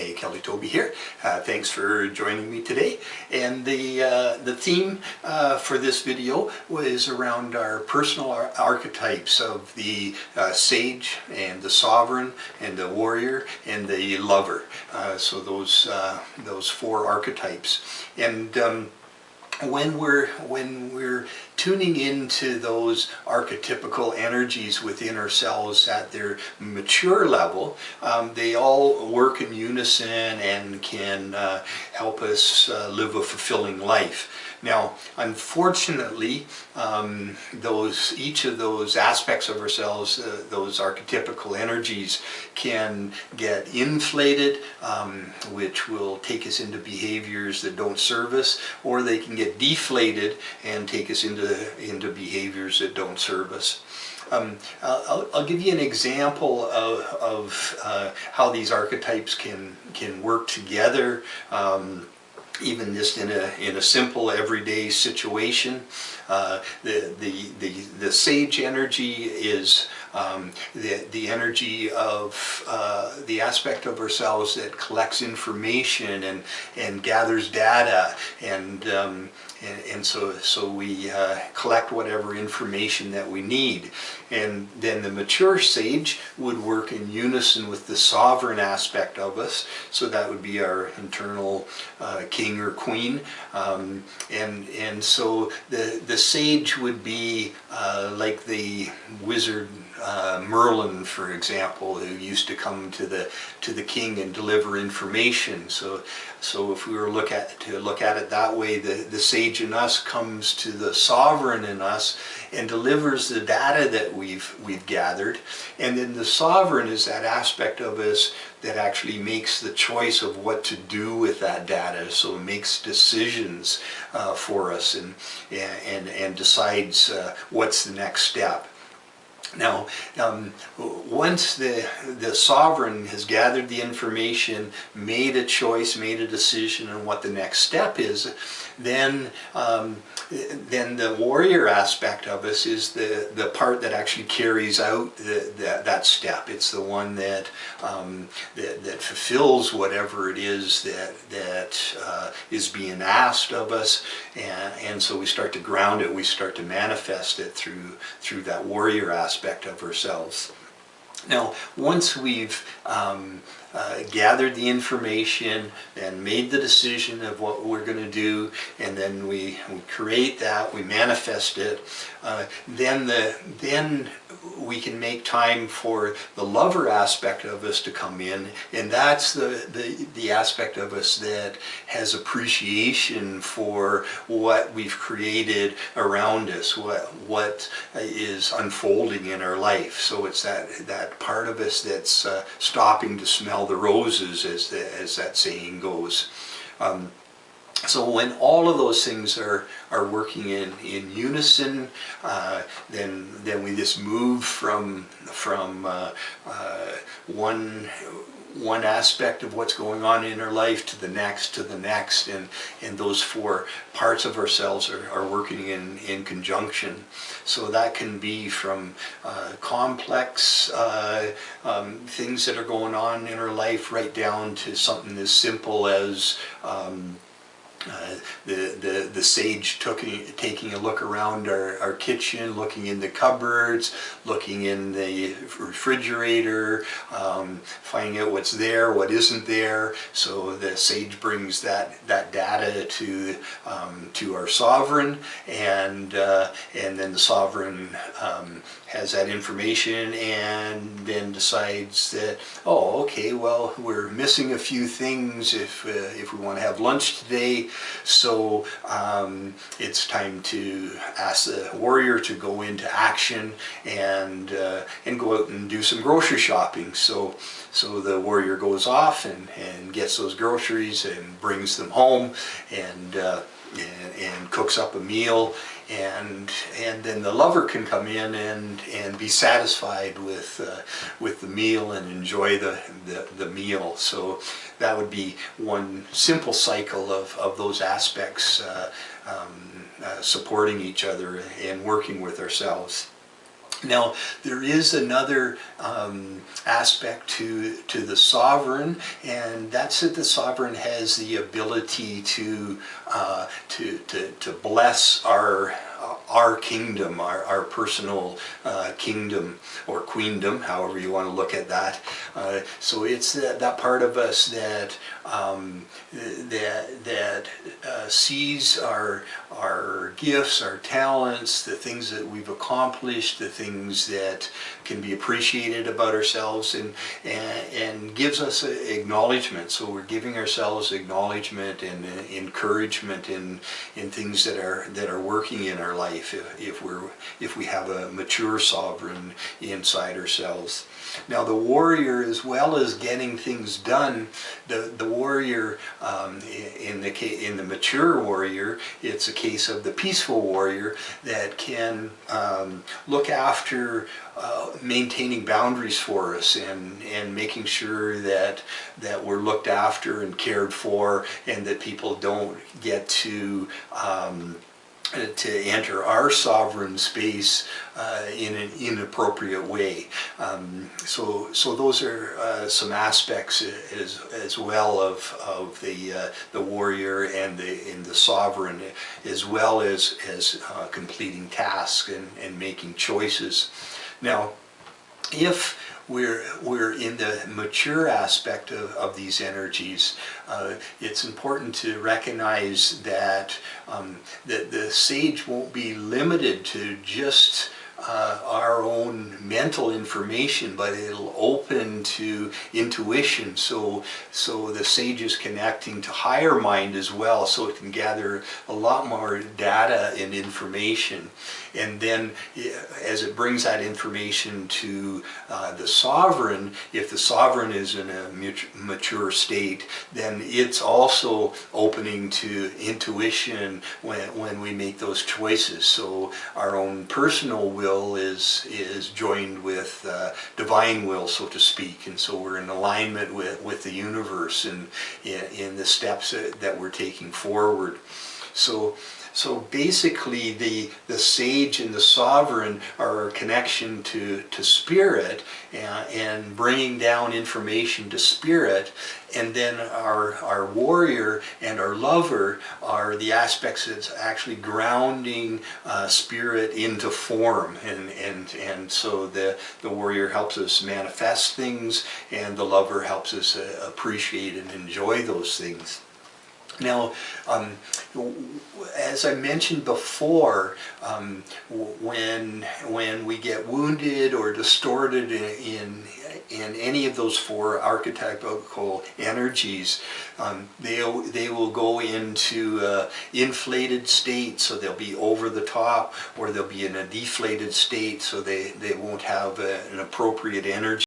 Hey, Kelly Tobey here. Thanks for joining me today. And the theme for this video was around our personal archetypes of the sage and the sovereign and the warrior and the lover. So those four archetypes. And when we're tuning into those archetypical energies within ourselves at their mature level, they all work in unison and can help us live a fulfilling life. Now, unfortunately, each of those aspects of ourselves, those archetypical energies, can get inflated, which will take us into behaviors that don't serve us, or they can get deflated and take us into behaviors that don't serve us. I'll give you an example of how these archetypes can work together. Even just in a simple everyday situation. The sage energy is the energy of the aspect of ourselves that collects information and gathers data, and so we collect whatever information that we need. And then the mature sage would work in unison with the sovereign aspect of us, so that would be our internal king or queen. And so the sage would be like the wizard Merlin, for example, who used to come to the king and deliver information. So if we were to look at it that way, the sage in us comes to the sovereign in us and delivers the data that we've gathered. And then the sovereign is that aspect of us that actually makes the choice of what to do with that data. So it makes decisions for us and decides what's the next step. Now, once the sovereign has gathered the information, made a choice, made a decision on what the next step is, then the warrior aspect of us is the part that actually carries out that step. It's the one that fulfills whatever it is that is being asked of us, and so we start to ground it, we start to manifest it through that warrior aspect of ourselves. Now, once we've gathered the information and made the decision of what we're going to do, and then we create that, we manifest it, then we can make time for the lover aspect of us to come in, and that's the aspect of us that has appreciation for what we've created around us, what is unfolding in our life. So it's that part of us that's stopping to smell the roses, as that saying goes. So when all of those things are working in unison, then we just move from one aspect of what's going on in our life to the next, and those four parts of ourselves are working in conjunction. So that can be from complex things that are going on in our life, right down to something as simple as the sage taking a look around our kitchen, looking in the cupboards, looking in the refrigerator, finding out what's there, what isn't there. So the sage brings that data to our sovereign, and then the sovereign has that information and then decides that, oh, okay, well, we're missing a few things if we want to have lunch today. So it's time to ask the warrior to go into action and go out and do some grocery shopping. So the warrior goes off and gets those groceries and brings them home and cooks up a meal, and then the lover can come in and be satisfied with the meal and enjoy the meal. So that would be one simple cycle of those aspects supporting each other and working with ourselves. Now, there is another aspect to the sovereign, and that's that the sovereign has the ability to bless our kingdom, our personal kingdom or queendom, however you want to look at that. So it's that part of us that sees our gifts, our talents, the things that we've accomplished, the things that can be appreciated about ourselves, and gives us acknowledgement. So we're giving ourselves acknowledgement and encouragement in things that are working in our life if we have a mature sovereign inside ourselves. Now the warrior, as well as getting things done, the warrior, in the mature warrior, it's a case of the peaceful warrior that can look after maintaining boundaries for us and making sure that we're looked after and cared for, and that people don't get to enter our sovereign space in an inappropriate way. So those are some aspects as well of the warrior and the sovereign, as well as completing tasks and making choices. Now, if we're in the mature aspect of these energies, it's important to recognize that the sage won't be limited to just our own mental information, but it'll open to intuition. So the sage is connecting to higher mind as well, so it can gather a lot more data and information. And then as it brings that information to the sovereign, if the sovereign is in a mature state, then it's also opening to intuition when we make those choices. So our own personal will is joined with divine will, so to speak, and so we're in alignment with the universe and in the steps that we're taking forward. So basically the sage and the sovereign are a connection to spirit and bringing down information to spirit, and then our warrior and our lover are the aspects that's actually grounding spirit into form, and so the warrior helps us manifest things, and the lover helps us appreciate and enjoy those things. Now, as I mentioned before, when we get wounded or distorted in any of those four archetypical energies, they will go into inflated state, so they'll be over the top, or they'll be in a deflated state, so they won't have an appropriate energy.